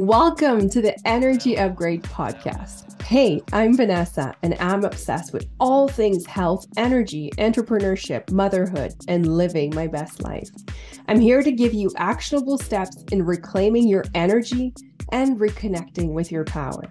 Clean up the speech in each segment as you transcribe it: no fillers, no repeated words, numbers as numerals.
Welcome to the Energy Upgrade podcast. Hey, I'm Vanessa, and I'm obsessed with all things health, energy, entrepreneurship, motherhood, and living my best life. I'm here to give you actionable steps in reclaiming your energy and reconnecting with your power.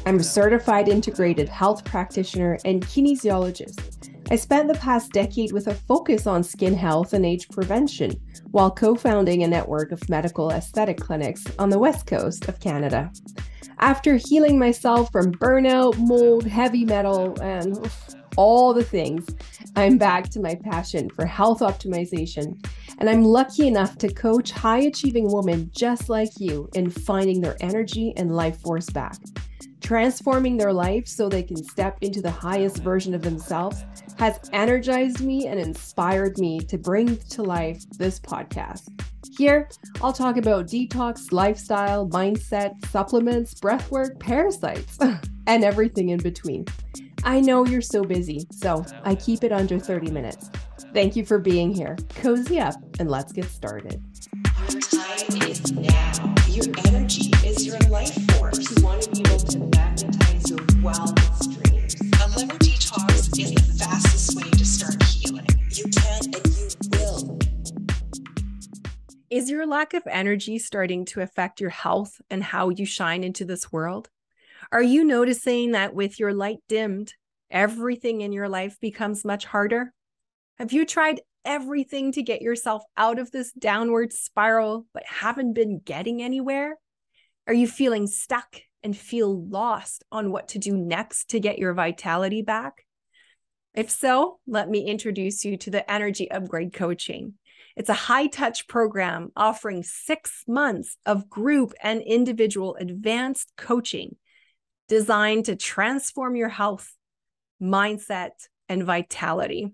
I'm a certified integrated health practitioner and kinesiologist. I spent the past decade with a focus on skin health and age prevention while co-founding a network of medical aesthetic clinics on the west coast of Canada. After healing myself from burnout, mold, heavy metal, and all the things, I'm back to my passion for health optimization. And I'm lucky enough to coach high-achieving women just like you in finding their energy and life force back, transforming their life so they can step into the highest version of themselves has energized me and inspired me to bring to life this podcast. Here, I'll talk about detox, lifestyle, mindset, supplements, breathwork, parasites, and everything in between. I know you're so busy, so I keep it under 30 minutes. Thank you for being here. Cozy up and let's get started. Your time is now. Your energy is your life force. You want to be able to magnetize your wildest dreams. A liver detox is the fastest way to start healing. You can and you will. Is your lack of energy starting to affect your health and how you shine into this world? Are you noticing that with your light dimmed, everything in your life becomes much harder? Have you tried everything to get yourself out of this downward spiral, but haven't been getting anywhere? Are you feeling stuck and feel lost on what to do next to get your vitality back? If so, let me introduce you to the Energy Upgrade Coaching. It's a high-touch program offering 6 months of group and individual advanced coaching designed to transform your health, mindset, and vitality.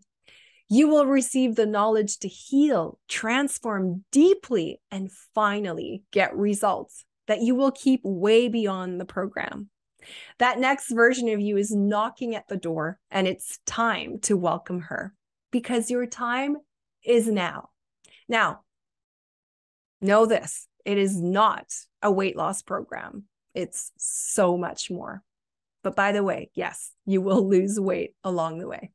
You will receive the knowledge to heal, transform deeply, and finally get results that you will keep way beyond the program. That next version of you is knocking at the door, and it's time to welcome her because your time is now. Now, know this, it is not a weight loss program. It's so much more. But by the way, yes, you will lose weight along the way.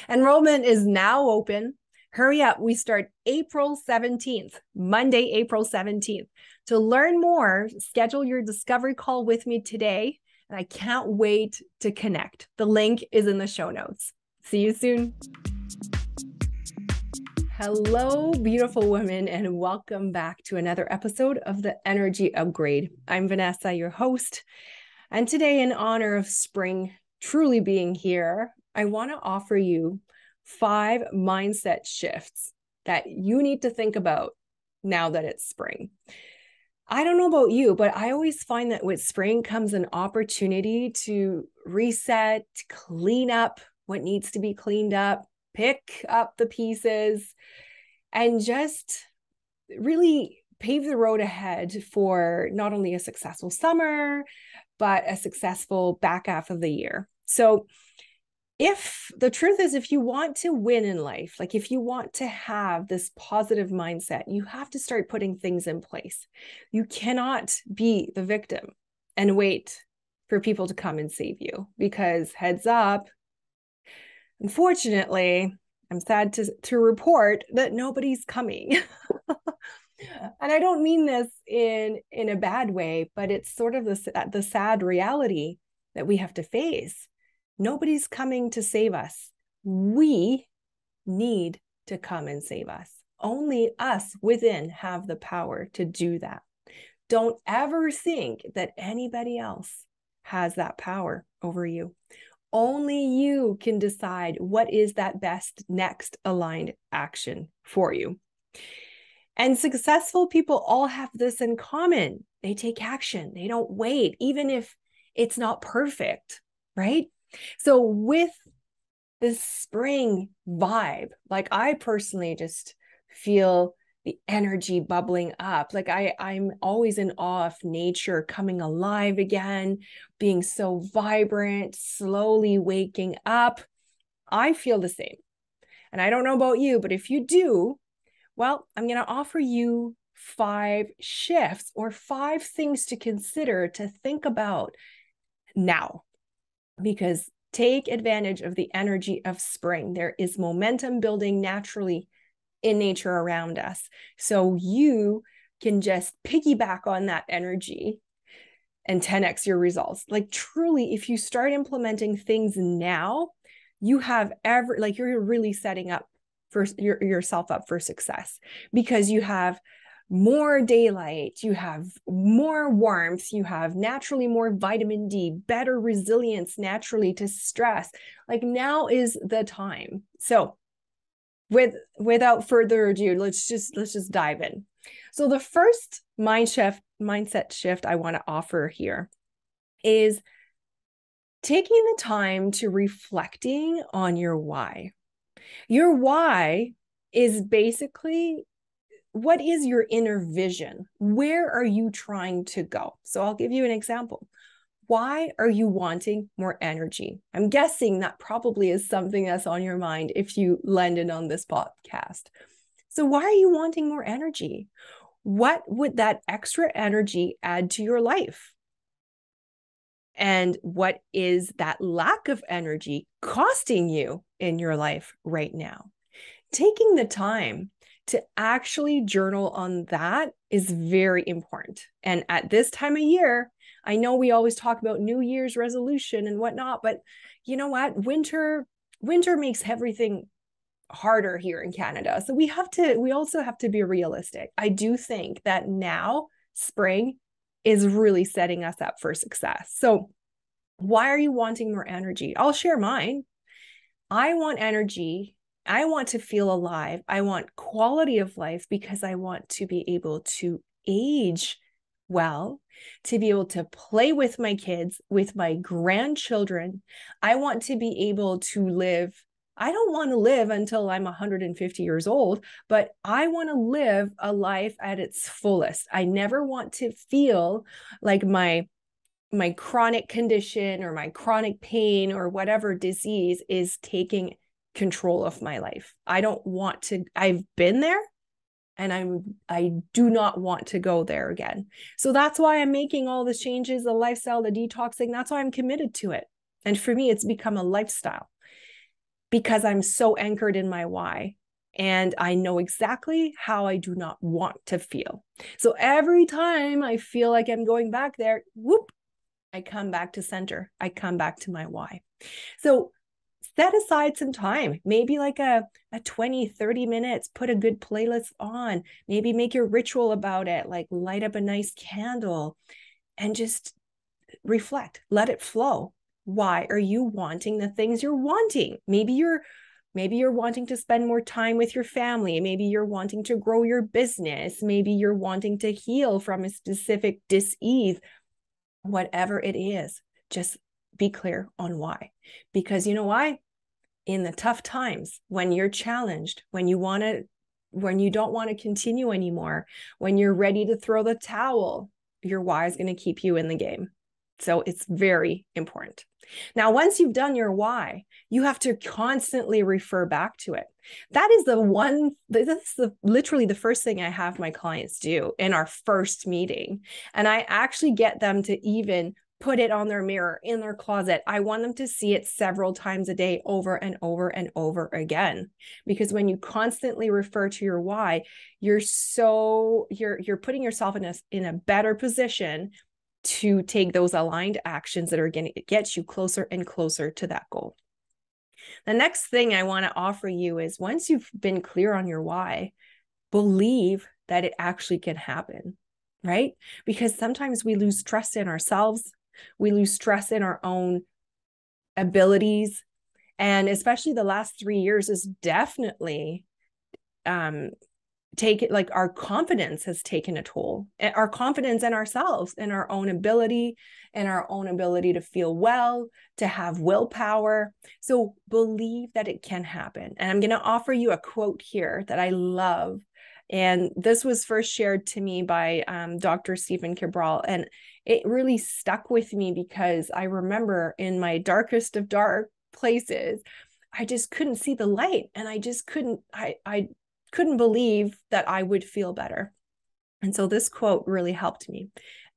Enrollment is now open. Hurry up. We start April 17th, Monday, April 17th. To learn more, schedule your discovery call with me today. And I can't wait to connect. The link is in the show notes. See you soon. Hello, beautiful women, and welcome back to another episode of the Energy Upgrade. I'm Vanessa, your host. And today, in honor of spring truly being here, I want to offer you 5 mindset shifts that you need to think about now that it's spring. I don't know about you, but I always find that with spring comes an opportunity to reset, clean up what needs to be cleaned up, pick up the pieces, and just really pave the road ahead for not only a successful summer, but a successful back half of the year. So if the truth is, if you want to win in life, like if you want to have this positive mindset, you have to start putting things in place. You cannot be the victim and wait for people to come and save you because heads up, unfortunately, I'm sad to report that nobody's coming. And I don't mean this in a bad way, but it's sort of the sad reality that we have to face. Nobody's coming to save us. We need to come and save us. Only us within have the power to do that. Don't ever think that anybody else has that power over you. Only you can decide what is that best next aligned action for you. And successful people all have this in common. They take action. They don't wait, even if it's not perfect, right? So with this spring vibe, like I personally just feel the energy bubbling up. Like I'm always in awe of nature coming alive again, being so vibrant, slowly waking up. I feel the same. And I don't know about you, but if you do, well, I'm going to offer you 5 shifts or 5 things to consider, to think about now, because take advantage of the energy of spring. There is momentum building naturally in nature around us. So you can just piggyback on that energy and 10x your results. Like truly, if you start implementing things now, you have you're really setting up for yourself up for success, because you have more daylight, you have more warmth, you have naturally more vitamin D, better resilience naturally to stress. Like now is the time. So without further ado, let's just dive in. So the first mindset shift I want to offer here is taking the time to reflecting on your why. Your why is basically, what is your inner vision? Where are you trying to go? So I'll give you an example. Why are you wanting more energy? I'm guessing that probably is something that's on your mind if you landed on this podcast. So why are you wanting more energy? What would that extra energy add to your life? And what is that lack of energy costing you in your life right now? Taking the time to actually journal on that is very important. And at this time of year, I know we always talk about New Year's resolution and whatnot, but you know what? Winter makes everything harder here in Canada. So we also have to be realistic. I do think that now spring is really setting us up for success. So why are you wanting more energy? I'll share mine. I want energy. I want to feel alive. I want quality of life because I want to be able to age well, to be able to play with my kids, with my grandchildren. I want to be able to live. I don't want to live until I'm 150 years old, but I want to live a life at its fullest. I never want to feel like my chronic condition or my chronic pain or whatever disease is taking control of my life. I don't want to. I've been there, and I do not want to go there again. So that's why I'm making all the changes, the lifestyle, the detoxing. That's why I'm committed to it. And for me, it's become a lifestyle because I'm so anchored in my why. And I know exactly how I do not want to feel. So every time I feel like I'm going back there, whoop, I come back to center. I come back to my why. So set aside some time, maybe like a 20, 30 minutes, put a good playlist on, maybe make your ritual about it, like light up a nice candle and just reflect, let it flow. Why are you wanting the things you're wanting? Maybe you're wanting to spend more time with your family. Maybe you're wanting to grow your business. Maybe you're wanting to heal from a specific dis-ease. Whatever it is, just be clear on why. Because you know why? In the tough times, when you're challenged, when you don't want to continue anymore, when you're ready to throw the towel, your why is going to keep you in the game. So it's very important. Now, once you've done your why, you have to constantly refer back to it. That is literally the first thing I have my clients do in our first meeting. And I actually get them to even put it on their mirror in their closet. I want them to see it several times a day, over and over and over again. Because when you constantly refer to your why, you're putting yourself in a better position to take those aligned actions that are going to get you closer and closer to that goal. The next thing I want to offer you is, once you've been clear on your why, believe that it actually can happen, right? Because sometimes we lose trust in ourselves. We lose trust in our own abilities. And especially the last 3 years is definitely our confidence has taken a toll. Our confidence in ourselves, in our own ability, and our own ability to feel well, to have willpower. So believe that it can happen. And I'm going to offer you a quote here that I love. And this was first shared to me by Dr. Stephen Cabral. And it really stuck with me because I remember in my darkest of dark places, I just couldn't see the light. And I just couldn't believe that I would feel better. And so this quote really helped me.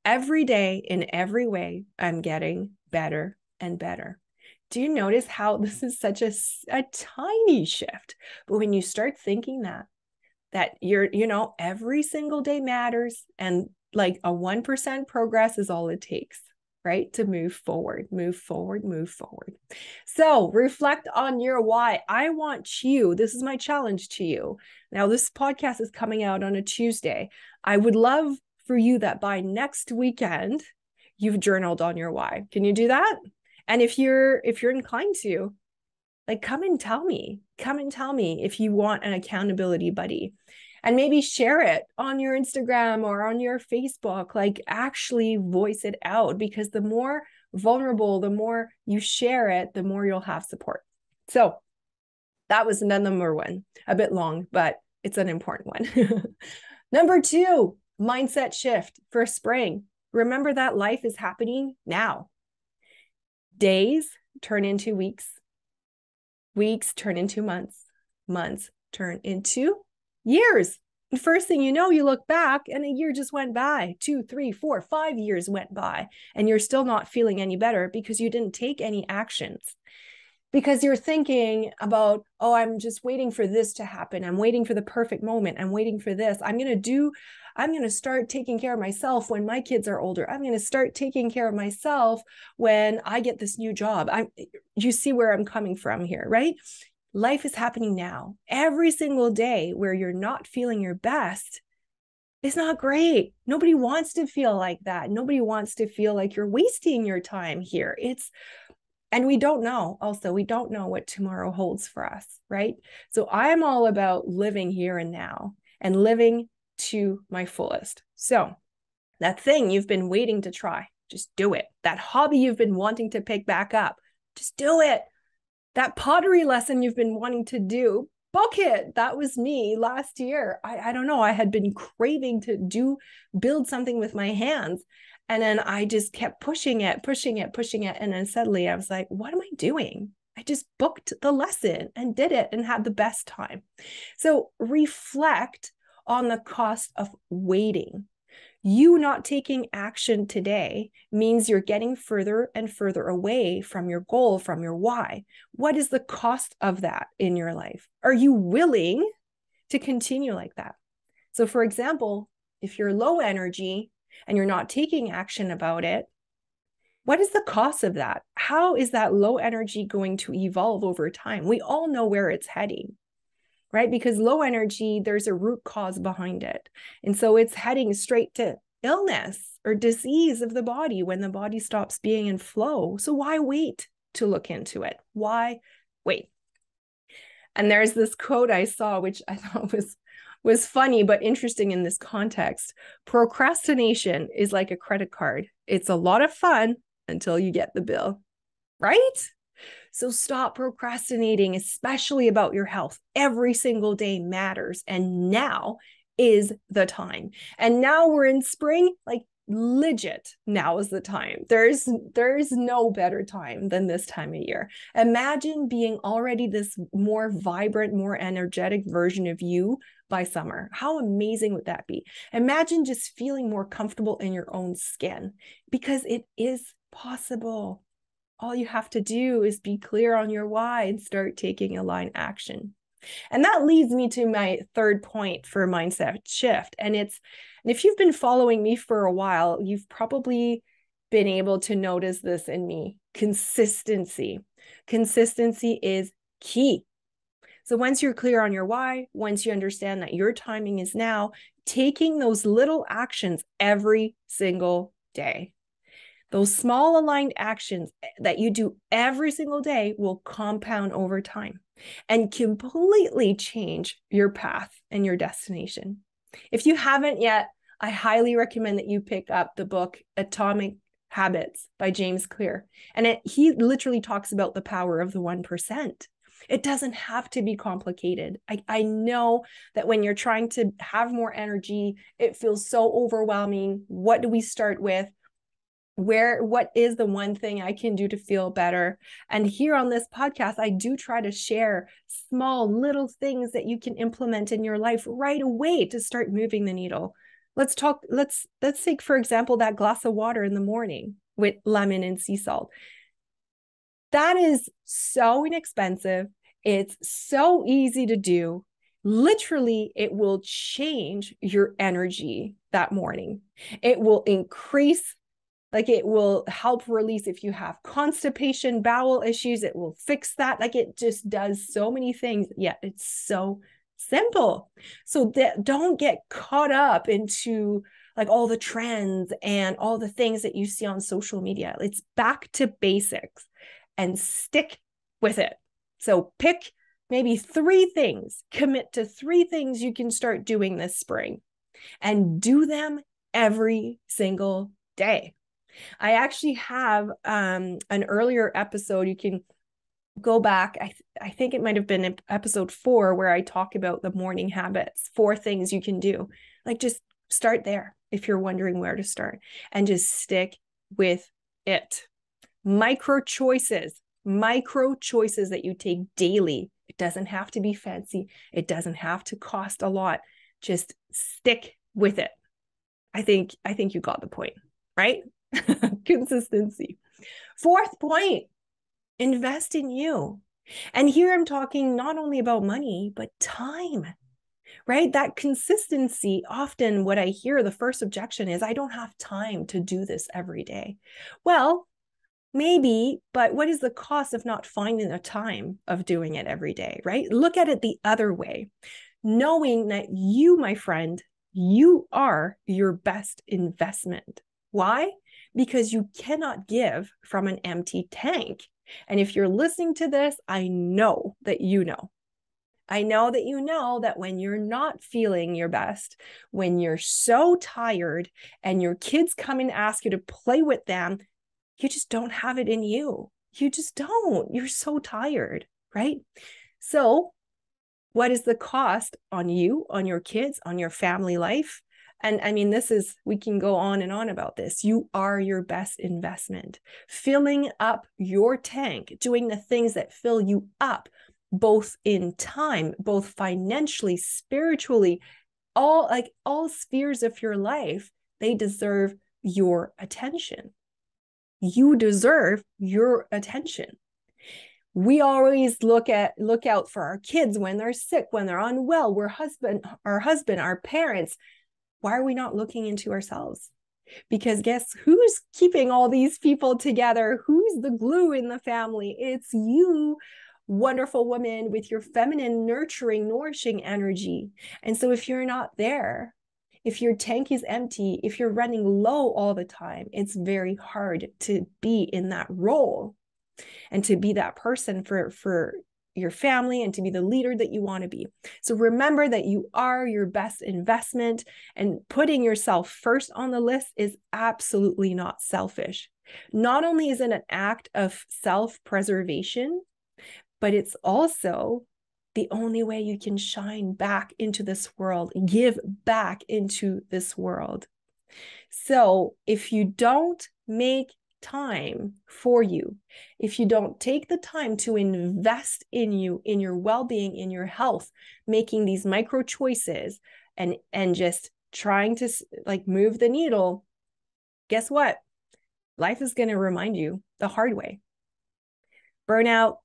Every day, in every way, I'm getting better and better. Do you notice how this is such a tiny shift? But when you start thinking that you're, every single day matters, and like a 1% progress is all it takes, right? To move forward, move forward, move forward. So reflect on your why. I want you, this is my challenge to you. Now, this podcast is coming out on a Tuesday. I would love for you that by next weekend, you've journaled on your why. Can you do that? And if you're inclined to, like, come and tell me if you want an accountability buddy, and maybe share it on your Instagram or on your Facebook. Like, actually voice it out, because the more vulnerable, the more you share it, the more you'll have support. So that was number one, a bit long, but it's an important one. Number two, mindset shift for spring. Remember that life is happening now. Days turn into weeks. Weeks turn into months. Months turn into years. And first thing you know, you look back and a year just went by. 2, 3, 4, 5 years went by, and you're still not feeling any better because you didn't take any actions. Because you're thinking about, oh, I'm just waiting for this to happen. I'm waiting for the perfect moment. I'm waiting for this. I'm going to start taking care of myself when my kids are older. I'm going to start taking care of myself when I get this new job. You see where I'm coming from here, right? Life is happening now. Every single day where you're not feeling your best is not great. Nobody wants to feel like that. Nobody wants to feel like you're wasting your time here. And we don't know. Also, we don't know what tomorrow holds for us, right? So I'm all about living here and now and living to my fullest. So that thing you've been waiting to try, just do it. That hobby you've been wanting to pick back up, just do it. That pottery lesson you've been wanting to do, book it. That was me last year. I don't know. I had been craving to build something with my hands. And then I just kept pushing it. And then suddenly I was like, what am I doing? I just booked the lesson and did it and had the best time. So reflect on the cost of waiting. You not taking action today means you're getting further and further away from your goal, from your why. What is the cost of that in your life? Are you willing to continue like that? So for example, if you're low energy and you're not taking action about it, what is the cost of that? How is that low energy going to evolve over time? We all know where it's heading, right? Because low energy, there's a root cause behind it. And so it's heading straight to illness or disease of the body when the body stops being in flow. So why wait to look into it? Why wait? And there's this quote I saw, which I thought was funny, but interesting in this context. Procrastination is like a credit card. It's a lot of fun until you get the bill, right? So stop procrastinating, especially about your health. Every single day matters. And now is the time. And now we're in spring, like legit, now is the time. There's no better time than this time of year. Imagine being already this more vibrant, more energetic version of you by summer. How amazing would that be? Imagine just feeling more comfortable in your own skin, because it is possible. All you have to do is be clear on your why and start taking aligned action. And that leads me to my third point for mindset shift. And if you've been following me for a while, you've probably been able to notice this in me: consistency. Consistency is key. So once you're clear on your why, once you understand that your timing is now, taking those little actions every single day, those small aligned actions that you do every single day will compound over time and completely change your path and your destination. If you haven't yet, I highly recommend that you pick up the book Atomic Habits by James Clear. And he literally talks about the power of the 1%. It doesn't have to be complicated. I know that when you're trying to have more energy, it feels so overwhelming. What do we start with? What is the one thing I can do to feel better? And here on this podcast, I do try to share small little things that you can implement in your life right away to start moving the needle. Let's take, for example, that glass of water in the morning with lemon and sea salt. That is so inexpensive. It's so easy to do. Literally, it will change your energy that morning. It will increase, like it will help release if you have constipation, bowel issues, it will fix that. Like it just does so many things. Yeah, it's so simple. So that don't get caught up into like all the trends and all the things that you see on social media. It's back to basics and stick with it. So pick maybe 3 things, commit to 3 things you can start doing this spring and do them every single day. I actually have an earlier episode. You can go back. I think it might have been episode 4 where I talk about the morning habits, 4 things you can do. Like just start there if you're wondering where to start and just stick with it. Micro choices that you take daily. It doesn't have to be fancy. It doesn't have to cost a lot. Just stick with it. I think you got the point, right? Consistency. 4th point, invest in you. And here I'm talking not only about money, but time, right? That consistency, often what I hear, the first objection is, I don't have time to do this every day. Well, maybe, but what is the cost of not finding the time of doing it every day, right? Look at it the other way. Knowing that you, my friend, you are your best investment. Why? Because you cannot give from an empty tank. And if you're listening to this, I know that you know. I know that you know that when you're not feeling your best, when you're so tired and your kids come and ask you to play with them, you just don't have it in you. You just don't. You're so tired, right? So what is the cost on you, on your kids, on your family life? And I mean, we can go on and on about this. You are your best investment. Filling up your tank, doing the things that fill you up, both in time, both financially, spiritually, all spheres of your life, they deserve your attention. You deserve your attention. We always look out for our kids when they're sick, when they're unwell, our parents. Why are we not looking into ourselves? Because guess who's keeping all these people together? Who's the glue in the family? It's you, wonderful woman with your feminine, nurturing, nourishing energy. And so if you're not there, if your tank is empty, if you're running low all the time, it's very hard to be in that role and to be that person for your family and to be the leader that you want to be. So remember that you are your best investment, and putting yourself first on the list is absolutely not selfish. Not only is it an act of self-preservation, but it's also the only way you can shine back into this world, give back into this world. So if you don't make time for you, if you don't take the time to invest in you, in your well-being, in your health, making these micro choices and just trying to like move the needle, guess what? Life is going to remind you the hard way. Burnout,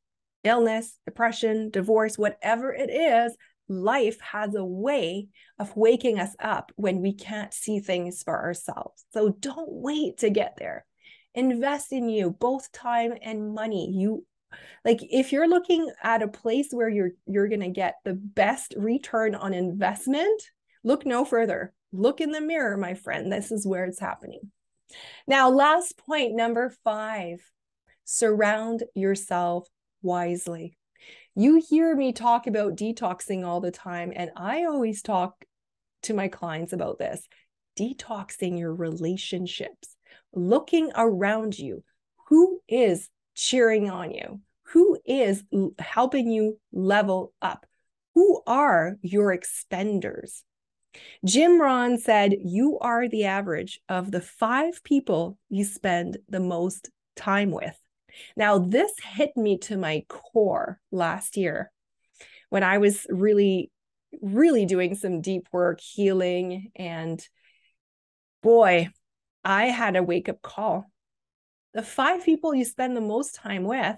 illness, depression, divorce, whatever it is, life has a way of waking us up when we can't see things for ourselves. So don't wait to get there. Invest in you, both time and money. If you're looking at a place where you're going to get the best return on investment, look no further. Look in the mirror, my friend. This is where it's happening. Now, last point, number 5, surround yourself wisely. You hear me talk about detoxing all the time, and I always talk to my clients about this. Detoxing your relationships, looking around you. Who is cheering on you? Who is helping you level up? Who are your expenders? Jim Rohn said, you are the average of the 5 people you spend the most time with. Now, this hit me to my core last year when I was really, really doing some deep work, healing, and Boy, I had a wake up call. The 5 people you spend the most time with,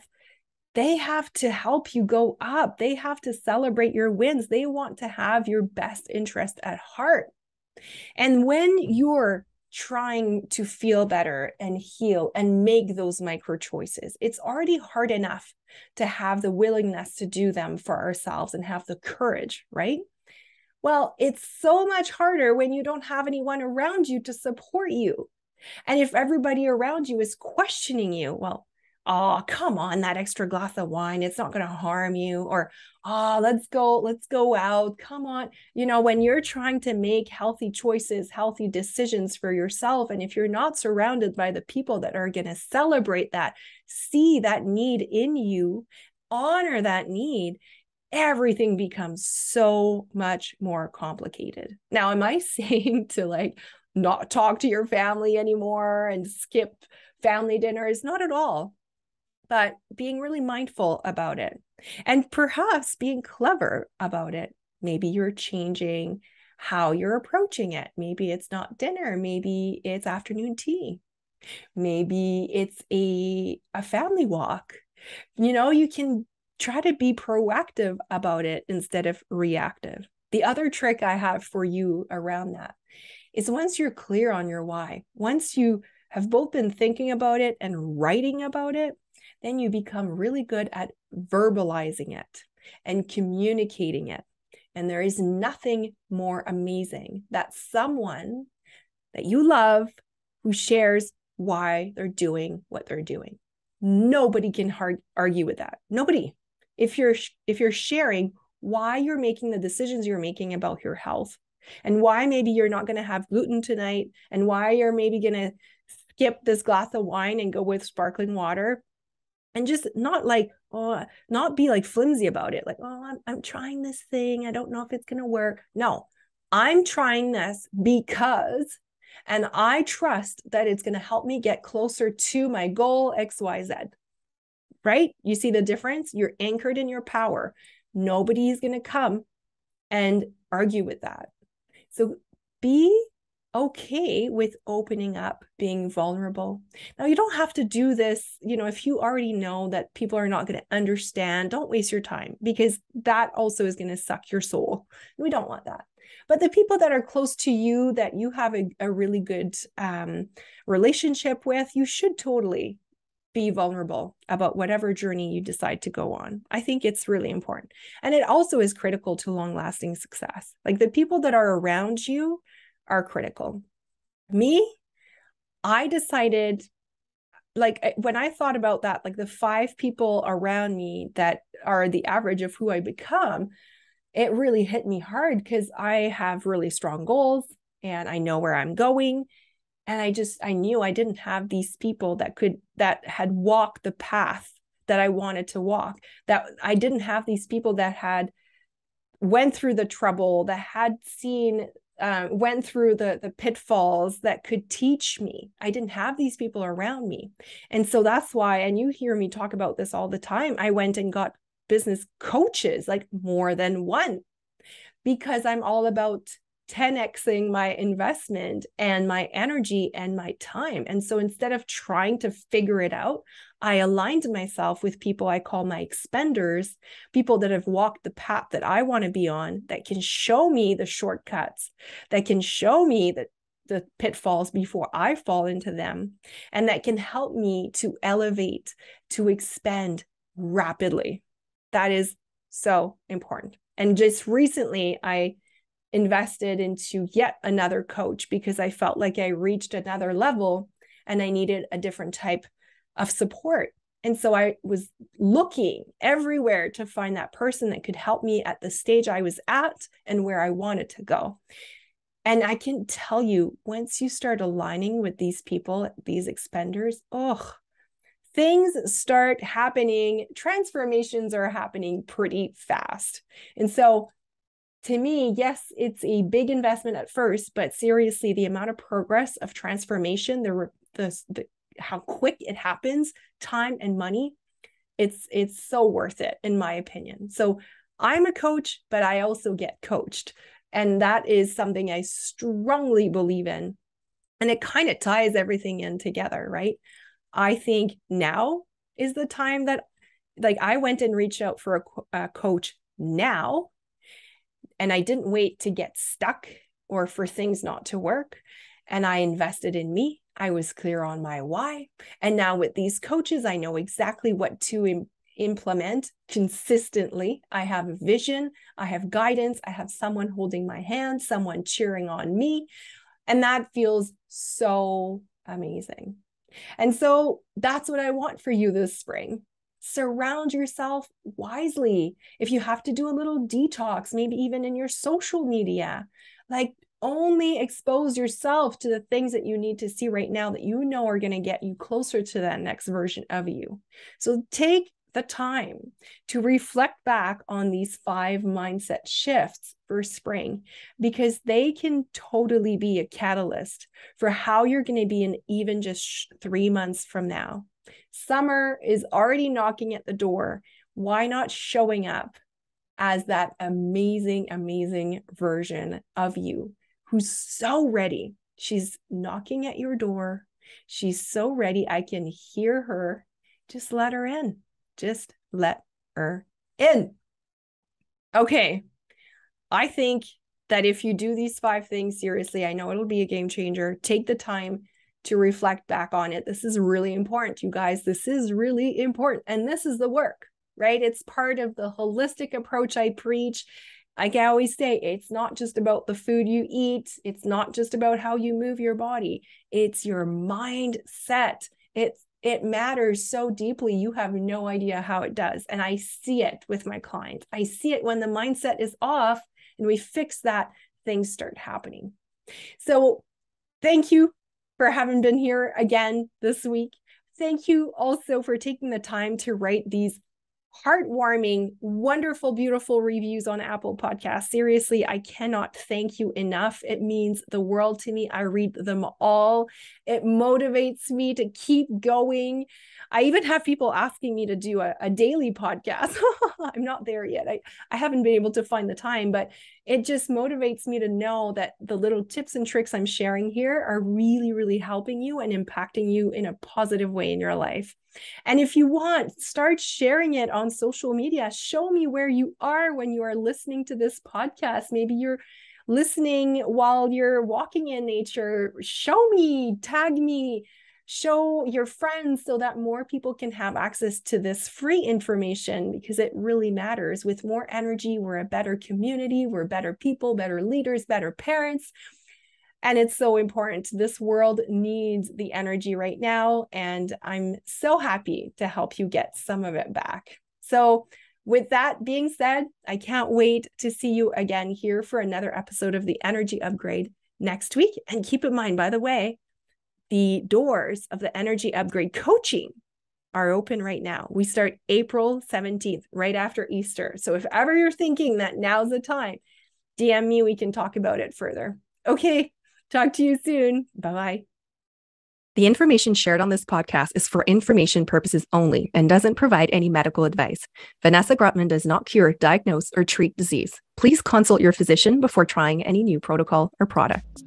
they have to help you go up. They have to celebrate your wins. They want to have your best interest at heart. And when you're trying to feel better and heal and make those micro choices, it's already hard enough to have the willingness to do them for ourselves and have the courage, right? Well, it's so much harder when you don't have anyone around you to support you. And if everybody around you is questioning you, well, oh, come on, that extra glass of wine, it's not going to harm you. Or, oh, let's go out. Come on. When you're trying to make healthy choices, healthy decisions for yourself, and if you're not surrounded by the people that are going to celebrate that, see that need in you, honor that need, everything becomes so much more complicated. Now, am I saying to not talk to your family anymore and skip family dinners? Not at all, but being really mindful about it and perhaps being clever about it. Maybe you're changing how you're approaching it. Maybe it's not dinner. Maybe it's afternoon tea. Maybe it's a family walk. You can try to be proactive about it instead of reactive. The other trick I have for you around that is once you're clear on your why, once you have both been thinking about it and writing about it, then you become really good at verbalizing it and communicating it. And there is nothing more amazing that someone that you love who shares why they're doing what they're doing. Nobody can argue with that. Nobody. If you're sharing why you're making the decisions you're making about your health, and why maybe you're not going to have gluten tonight, and why you're maybe going to skip this glass of wine and go with sparkling water, and just not be flimsy about it. I'm trying this thing. I don't know if it's going to work. No, I'm trying this because, and I trust that it's going to help me get closer to my goal, XYZ. Right? You see the difference? You're anchored in your power. Nobody is going to come and argue with that. So be okay with opening up, being vulnerable. Now, you don't have to do this. If you already know that people are not going to understand, don't waste your time, because that also is going to suck your soul. We don't want that. But the people that are close to you, that you have a really good relationship with, you should totally be vulnerable about whatever journey you decide to go on. I think it's really important. And it also is critical to long-lasting success. The people that are around you are critical. Me, I decided, when I thought about that, the 5 people around me that are the average of who I become, it really hit me hard because I have really strong goals and I know where I'm going. And I knew I didn't have these people that had walked the path that I wanted to walk, that I didn't have these people that had went through the trouble, that had went through the pitfalls, that could teach me. I didn't have these people around me. And so that's why, and you hear me talk about this all the time, I went and got business coaches, more than one, because I'm all about 10xing my investment and my energy and my time. And so instead of trying to figure it out, I aligned myself with people I call my expenders, people that have walked the path that I want to be on, that can show me the shortcuts, that can show me the pitfalls before I fall into them, and that can help me to elevate, to expand rapidly. That is so important. And just recently, I invested into yet another coach because I felt like I reached another level and I needed a different type of support. And so I was looking everywhere to find that person that could help me at the stage I was at and where I wanted to go. And I can tell you, once you start aligning with these people, these expenders, things start happening. Transformations are happening pretty fast. And so to me, yes, it's a big investment at first, but seriously, the amount of progress of transformation, how quick it happens, time and money, it's so worth it, in my opinion. So I'm a coach, but I also get coached. And that is something I strongly believe in. And it kind of ties everything in together, right? I think now is the time that, like, I went and reached out for a coach now, and I didn't wait to get stuck or for things not to work. And I invested in me. I was clear on my why. And now with these coaches, I know exactly what to implement consistently. I have a vision, I have guidance, I have someone holding my hand, someone cheering on me. And that feels so amazing. And so that's what I want for you this spring. Surround yourself wisely. If you have to do a little detox, maybe even in your social media, like only expose yourself to the things that you need to see right now that you know are going to get you closer to that next version of you. So take the time to reflect back on these 5 mindset shifts for spring, because they can totally be a catalyst for how you're going to be in even just 3 months from now. Summer is already knocking at the door. Why not showing up as that amazing, amazing version of you who's so ready? She's knocking at your door. She's so ready. I can hear her. Just let her in. Just let her in. Okay. I think that if you do these 5 things seriously, I know it'll be a game changer. Take the time to reflect back on it. This is really important, you guys. This is really important. And this is the work, right? It's part of the holistic approach I preach. Like I always say, it's not just about the food you eat. It's not just about how you move your body. It's your mindset. It matters so deeply. You have no idea how it does. And I see it with my clients. I see it when the mindset is off and we fix that, things start happening. So thank you for having been here again this week. Thank you also for taking the time to write these heartwarming, wonderful, beautiful reviews on Apple Podcasts. Seriously, I cannot thank you enough. It means the world to me. I read them all. It motivates me to keep going. I even have people asking me to do a daily podcast. I'm not there yet. I haven't been able to find the time, but it just motivates me to know that the little tips and tricks I'm sharing here are really, really helping you and impacting you in a positive way in your life. And if you want, start sharing it on social media. Show me where you are when you are listening to this podcast. Maybe you're listening while you're walking in nature. Show me, tag me, show your friends so that more people can have access to this free information, because it really matters. With more energy, we're a better community, we're better people, better leaders, better parents. And it's so important. This world needs the energy right now. And I'm so happy to help you get some of it back. So with that being said, I can't wait to see you again here for another episode of the Energy Upgrade next week. And keep in mind, by the way, the doors of the Energy Upgrade coaching are open right now. We start April 17th, right after Easter. So if ever you're thinking that now's the time, DM me, we can talk about it further. Okay. Talk to you soon. Bye-bye. The information shared on this podcast is for information purposes only and doesn't provide any medical advice. Vanessa Grutman does not cure, diagnose, or treat disease. Please consult your physician before trying any new protocol or product.